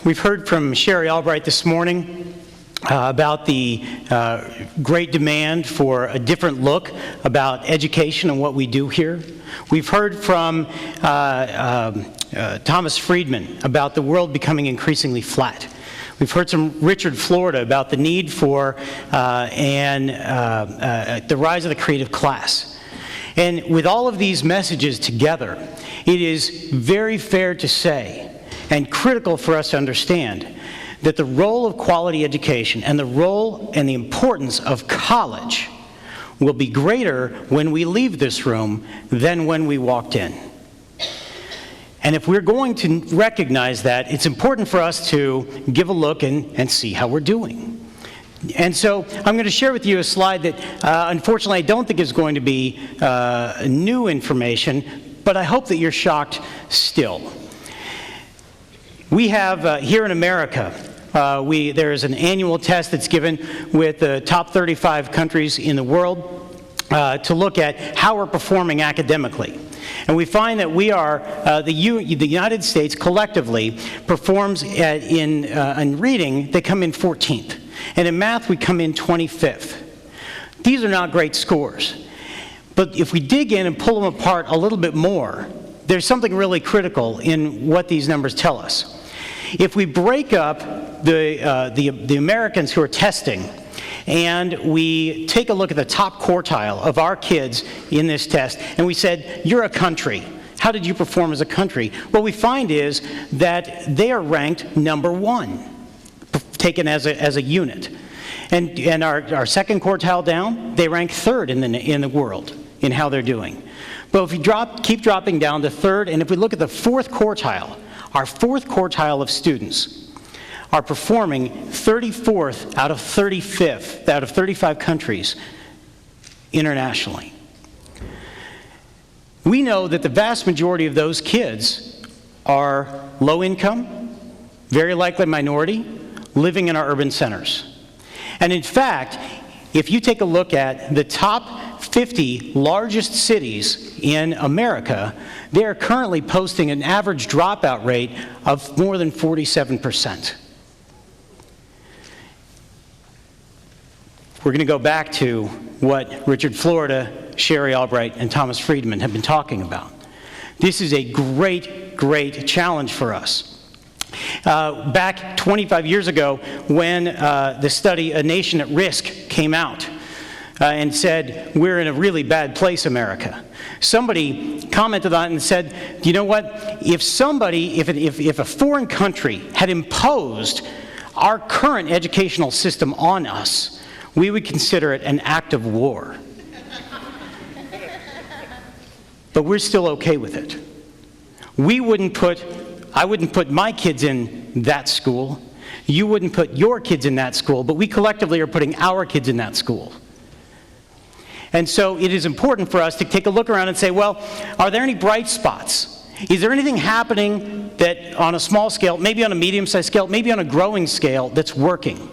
We've heard from Sherry Albright this morning about the great demand for a different look about education and what we do here. We've heard from Thomas Friedman about the world becoming increasingly flat. We've heard from Richard Florida about the need for the rise of the creative class. And with all of these messages together, it is very fair to say and critical for us to understand that the role of quality education and the role and the importance of college will be greater when we leave this room than when we walked in. And if we're going to recognize that, it's important for us to give a look and see how we're doing. And so I'm going to share with you a slide that unfortunately I don't think is going to be new information, but I hope that you're shocked still. We have here in America, there is an annual test that's given with the top 35 countries in the world to look at how we're performing academically. And we find that we are, the United States collectively performs in reading, they come in 14th. And in math, we come in 25th. These are not great scores. But if we dig in and pull them apart a little bit more, there's something really critical in what these numbers tell us. If we break up the Americans who are testing and we take a look at the top quartile of our kids in this test and we said, you're a country. How did you perform as a country? What we find is that they are ranked number one, taken as a unit. And our second quartile down, they rank third in the world in how they're doing. But if you keep dropping down to third, and if we look at the fourth quartile, our fourth quartile of students are performing 34th out of 35th, out of 35 countries internationally. We know that the vast majority of those kids are low income, very likely minority, living in our urban centers. And in fact, if you take a look at the top 50 largest cities in America, they are currently posting an average dropout rate of more than 47%. We're going to go back to what Richard Florida, Sherry Albright, and Thomas Friedman have been talking about. This is a great, great challenge for us. Back 25 years ago, when the study A Nation at Risk came out, and said, we're in a really bad place, America. Somebody commented on it and said, you know what, if a foreign country had imposed our current educational system on us, we would consider it an act of war. But we're still okay with it. I wouldn't put my kids in that school. You wouldn't put your kids in that school, but we collectively are putting our kids in that school. And so it is important for us to take a look around and say, well, are there any bright spots? Is there anything happening that on a small scale, maybe on a medium-sized scale, maybe on a growing scale that's working?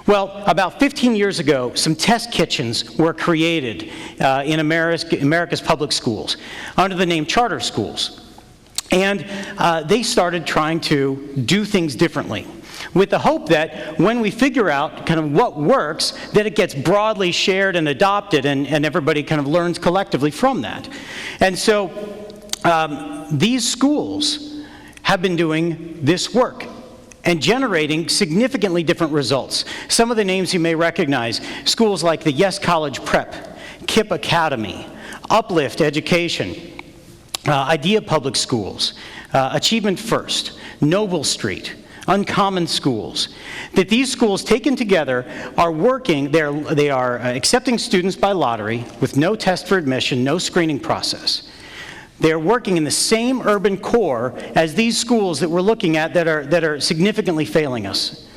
Well, about 15 years ago, some test kitchens were created in America's public schools under the name charter schools. And they started trying to do things differently, with the hope that when we figure out kind of what works, that it gets broadly shared and adopted and everybody kind of learns collectively from that. And so these schools have been doing this work and generating significantly different results. Some of the names you may recognize, schools like the Yes College Prep, KIPP Academy, Uplift Education, Idea Public Schools, Achievement First, Noble Street, Uncommon Schools, that these schools taken together are working, they are accepting students by lottery with no test for admission, no screening process. They're working in the same urban core as these schools that we're looking at that are significantly failing us.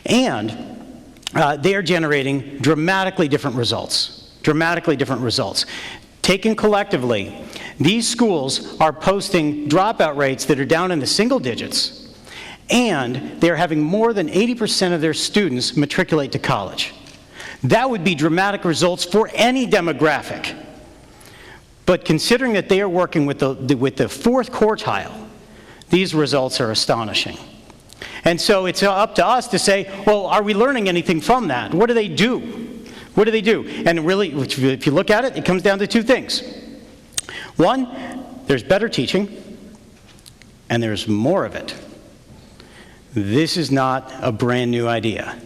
And they are generating dramatically different results. Taken collectively, these schools are posting dropout rates that are down in the single digits, and they're having more than 80% of their students matriculate to college. That would be dramatic results for any demographic. But considering that they are working with the fourth quartile, these results are astonishing. And so it's up to us to say, well, are we learning anything from that? What do they do? What do they do? And really, if you look at it, it comes down to two things. One, there's better teaching, and there's more of it. This is not a brand new idea.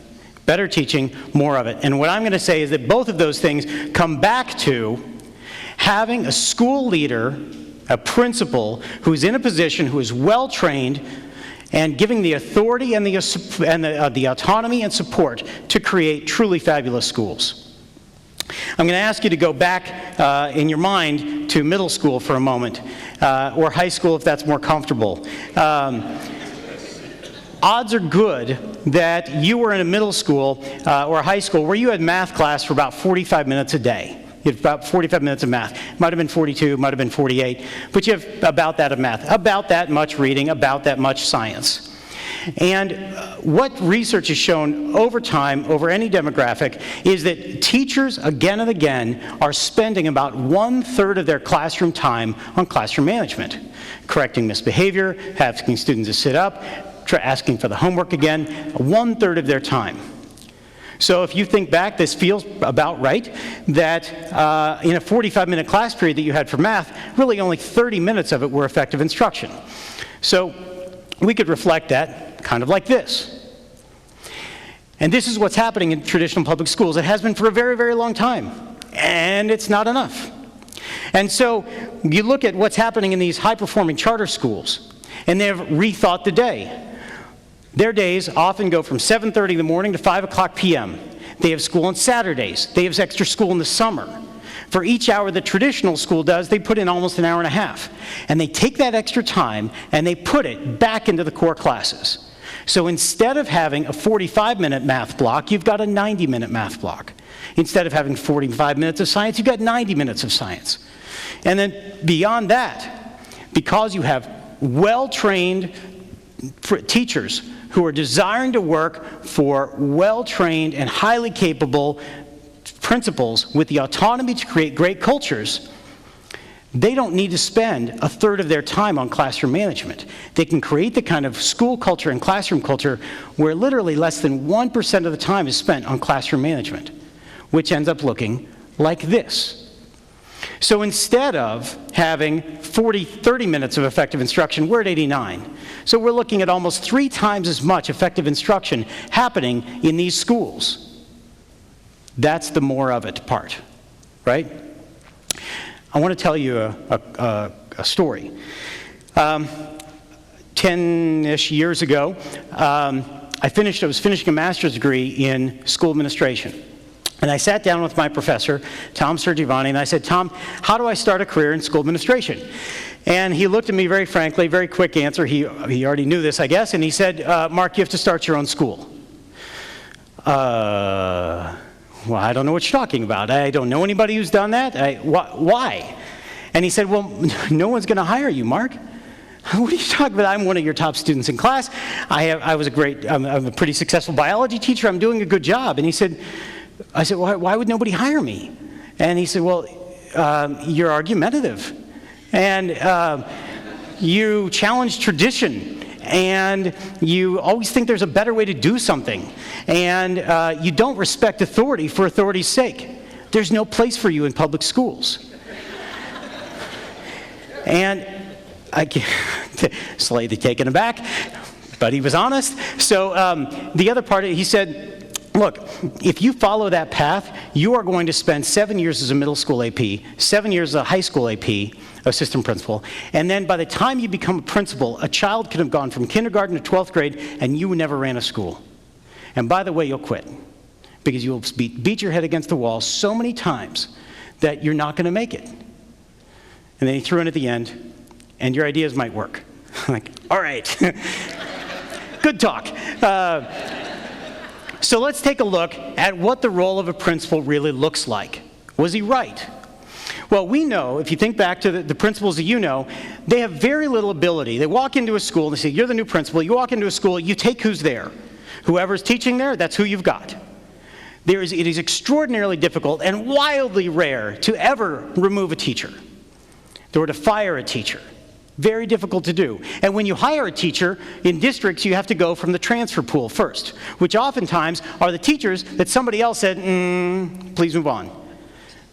Better teaching, more of it. And what I'm going to say is that both of those things come back to having a school leader, a principal, who's in a position, who is well-trained, and giving the authority and the autonomy and support to create truly fabulous schools. I'm going to ask you to go back in your mind to middle school for a moment, or high school if that's more comfortable. Odds are good that you were in a middle school or a high school where you had math class for about 45 minutes a day. You have about 45 minutes of math. Might have been 42, might have been 48, but you have about that of math, about that much reading, about that much science. And what research has shown over time, over any demographic, is that teachers, again and again, are spending about 1/3 of their classroom time on classroom management, correcting misbehavior, asking students to sit up, asking for the homework again, 1/3 of their time. So if you think back, this feels about right, that in a 45-minute class period that you had for math, really only 30 minutes of it were effective instruction. So we could reflect that kind of like this. And this is what's happening in traditional public schools. It has been for a very, very long time, and it's not enough. And so you look at what's happening in these high-performing charter schools, and they've rethought the day. Their days often go from 7:30 in the morning to 5 o'clock p.m. They have school on Saturdays. They have extra school in the summer. For each hour that traditional school does, they put in almost an hour and a half. And they take that extra time and they put it back into the core classes. So instead of having a 45-minute math block, you've got a 90-minute math block. Instead of having 45 minutes of science, you've got 90 minutes of science. And then beyond that, because you have well-trained teachers who are desiring to work for well-trained and highly capable principals with the autonomy to create great cultures, they don't need to spend 1/3 of their time on classroom management. They can create the kind of school culture and classroom culture where literally less than 1% of the time is spent on classroom management, which ends up looking like this. So instead of having 30 minutes of effective instruction, we're at 89. So we're looking at almost 3 times as much effective instruction happening in these schools. That's the more of it part, right? I want to tell you a story. 10-ish years ago, I was finishing a master's degree in school administration. And I sat down with my professor, Tom Sergiovanni, and I said, Tom, how do I start a career in school administration? And he looked at me very frankly, very quick answer. He already knew this, I guess, and he said, Mark, you have to start your own school. Well, I don't know what you're talking about. I don't know anybody who's done that. Why? And he said, well, no one's going to hire you, Mark. What are you talking about? I'm one of your top students in class. I'm a pretty successful biology teacher. I'm doing a good job. And I said, why would nobody hire me? And he said, well, you're argumentative. And you challenge tradition. And you always think there's a better way to do something. And you don't respect authority for authority's sake. There's no place for you in public schools. And I slightly taken aback, but he was honest. So the other part, he said, look, if you follow that path, you are going to spend 7 years as a middle school AP, 7 years as a high school AP, assistant principal, and then by the time you become a principal, a child could have gone from kindergarten to 12th grade, and you never ran a school. And by the way, you'll quit, because you'll beat your head against the wall so many times that you're not going to make it. And then he threw in at the end, and your ideas might work. Like, all right, good talk. So let's take a look at what the role of a principal really looks like. Was he right? Well, we know, if you think back to the principals that you know, they have very little ability. They walk into a school and they say, you're the new principal. You walk into a school, you take who's there. Whoever's teaching there, that's who you've got. It is extraordinarily difficult and wildly rare to ever remove a teacher or to fire a teacher. Very difficult to do. And when you hire a teacher, in districts, you have to go from the transfer pool first, which oftentimes are the teachers that somebody else said, please move on,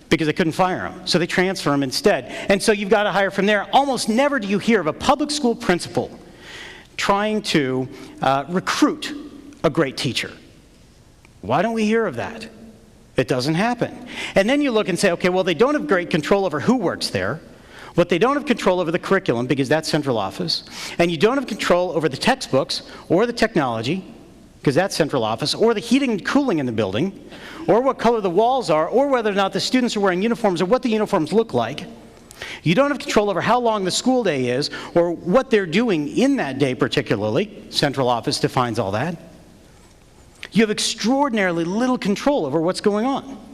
because they couldn't fire them. So they transfer them instead. And so you've got to hire from there. Almost never do you hear of a public school principal trying to recruit a great teacher. Why don't we hear of that? It doesn't happen. And then you look and say, okay, well, they don't have great control over who works there. But they don't have control over the curriculum, because that's central office. And you don't have control over the textbooks or the technology, because that's central office, or the heating and cooling in the building, or what color the walls are, or whether or not the students are wearing uniforms, or what the uniforms look like. You don't have control over how long the school day is, or what they're doing in that day particularly. Central office defines all that. You have extraordinarily little control over what's going on.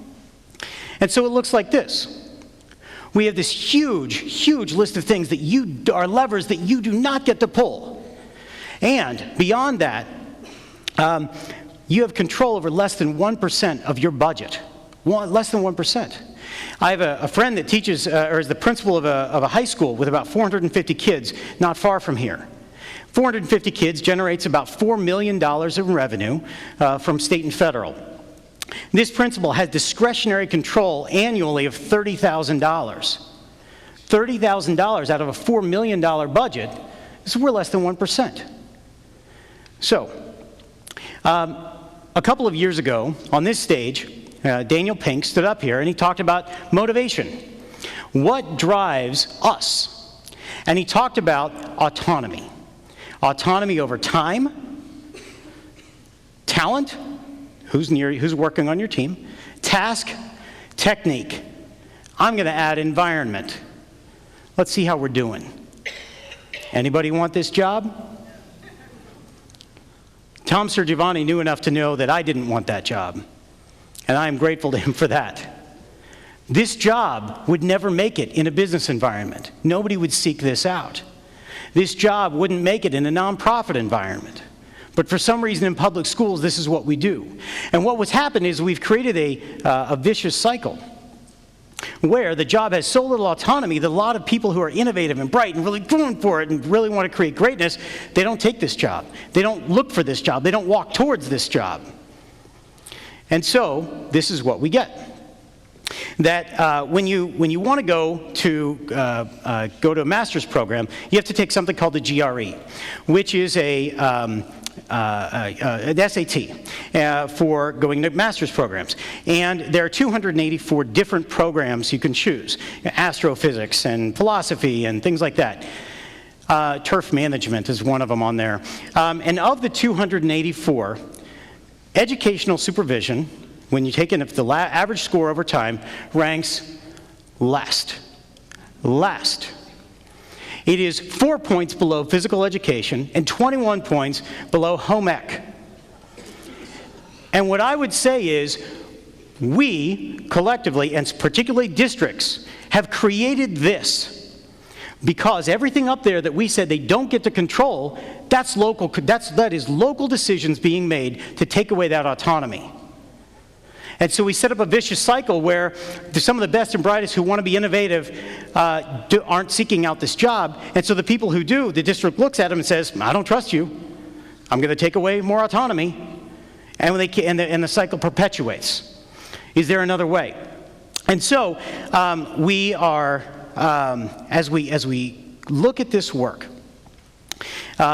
And so it looks like this. We have this huge, huge list of things that are levers that you do not get to pull. And beyond that, you have control over less than 1% of your budget. Less than 1%. I have a friend that teaches, or is the principal of a high school with about 450 kids not far from here. 450 kids generates about $4 million in revenue from state and federal. This principal has discretionary control annually of $30,000. $30,000 out of a $4 million budget, so we're less than 1%. So, a couple of years ago, on this stage, Daniel Pink stood up here and he talked about motivation. What drives us? And he talked about autonomy. Autonomy over time, talent, who's working on your team, task, technique. I'm going to add environment. Let's see how we're doing. Anybody want this job? Tom Sergiovanni knew enough to know that I didn't want that job, and I am grateful to him for that. This job would never make it in a business environment. Nobody would seek this out. This job wouldn't make it in a nonprofit environment. But for some reason in public schools, this is what we do. And what was happened is we've created a vicious cycle where the job has so little autonomy that a lot of people who are innovative and bright and really going for it and really want to create greatness, they don't take this job. They don't look for this job. They don't walk towards this job. And so this is what we get. That when you want to go to a master's program, you have to take something called the GRE, which is an SAT for going to master's programs. And there are 284 different programs you can choose. Astrophysics and philosophy and things like that. Turf management is one of them on there. And of the 284, educational supervision, when you take in the average score over time, ranks last. Last. It is 4 points below physical education and 21 points below home ec. And what I would say is, we collectively, and particularly districts, have created this because everything up there that we said they don't get to control, that is local decisions being made to take away that autonomy. And so we set up a vicious cycle where some of the best and brightest who want to be innovative aren't seeking out this job. And so the people who do, the district looks at them and says, I don't trust you. I'm going to take away more autonomy. And the cycle perpetuates. Is there another way? And so we are, as we look at this work,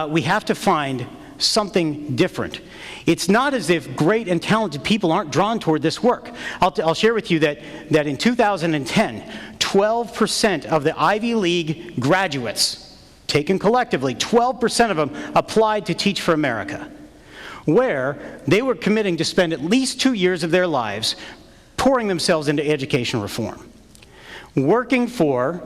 we have to find something different. It's not as if great and talented people aren't drawn toward this work. I'll share with you that in 2010, 12% of the Ivy League graduates, taken collectively, 12% of them applied to Teach for America, where they were committing to spend at least 2 years of their lives pouring themselves into education reform, working for,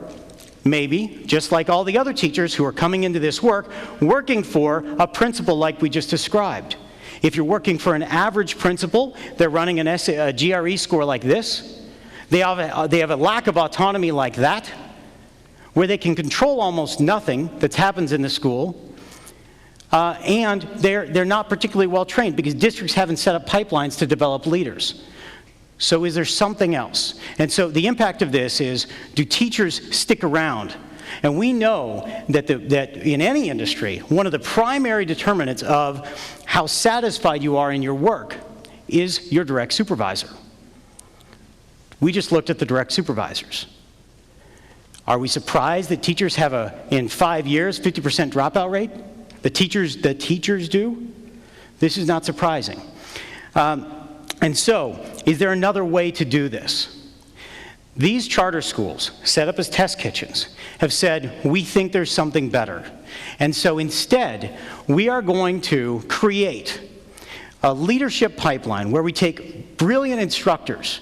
maybe, just like all the other teachers who are coming into this work, working for a principal like we just described. If you're working for an average principal, they're running a GRE score like this. They have a lack of autonomy like that, where they can control almost nothing that happens in the school. And they're not particularly well trained because districts haven't set up pipelines to develop leaders. So is there something else? And so the impact of this is, do teachers stick around And we know that in any industry, one of the primary determinants of how satisfied you are in your work is your direct supervisor. We just looked at the direct supervisors. Are we surprised that teachers have in 5 years, 50% dropout rate? The teachers do? This is not surprising. And so, is there another way to do this? These charter schools, set up as test kitchens, have said, we think there's something better. And so instead, we are going to create a leadership pipeline where we take brilliant instructors,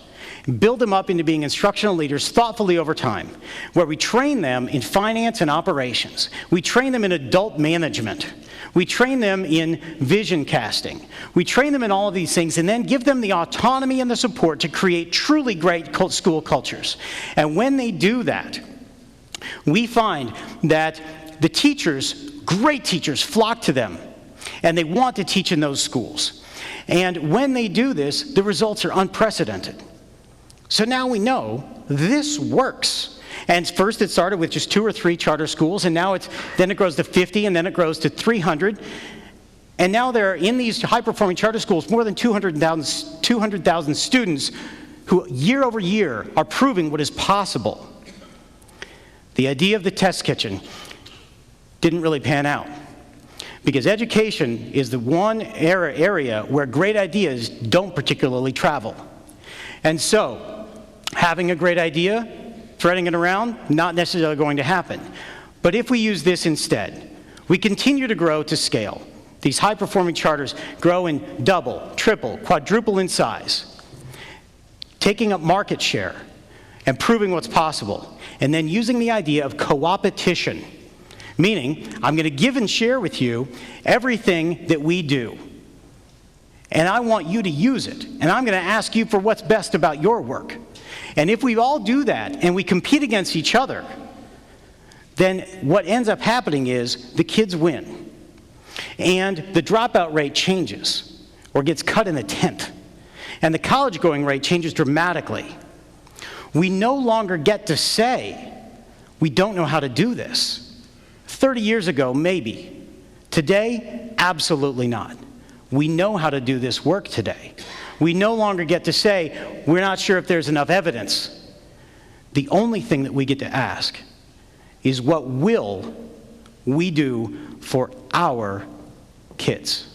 build them up into being instructional leaders thoughtfully over time, where we train them in finance and operations. We train them in adult management. We train them in vision casting. We train them in all of these things and then give them the autonomy and the support to create truly great school cultures. And when they do that, we find that the teachers, great teachers, flock to them, and they want to teach in those schools. And when they do this, the results are unprecedented. So now we know this works. And first it started with just 2 or 3 charter schools, and now then it grows to 50, and then it grows to 300. And now there are, in these high-performing charter schools, more than 200,000 students who, year over year, are proving what is possible. The idea of the test kitchen didn't really pan out, because education is the one area where great ideas don't particularly travel. And so, having a great idea, spreading it around, not necessarily going to happen. But if we use this instead, we continue to grow to scale. These high-performing charters grow in double, triple, quadruple in size, taking up market share and proving what's possible, and then using the idea of co-opetition, meaning I'm going to give and share with you everything that we do. And I want you to use it, and I'm going to ask you for what's best about your work. And if we all do that and we compete against each other, then what ends up happening is the kids win. And the dropout rate changes or gets cut in a tenth. And the college going rate changes dramatically. We no longer get to say, we don't know how to do this. 30 years ago, maybe. Today, absolutely not. We know how to do this work today. We no longer get to say, we're not sure if there's enough evidence. The only thing that we get to ask is, what will we do for our kids?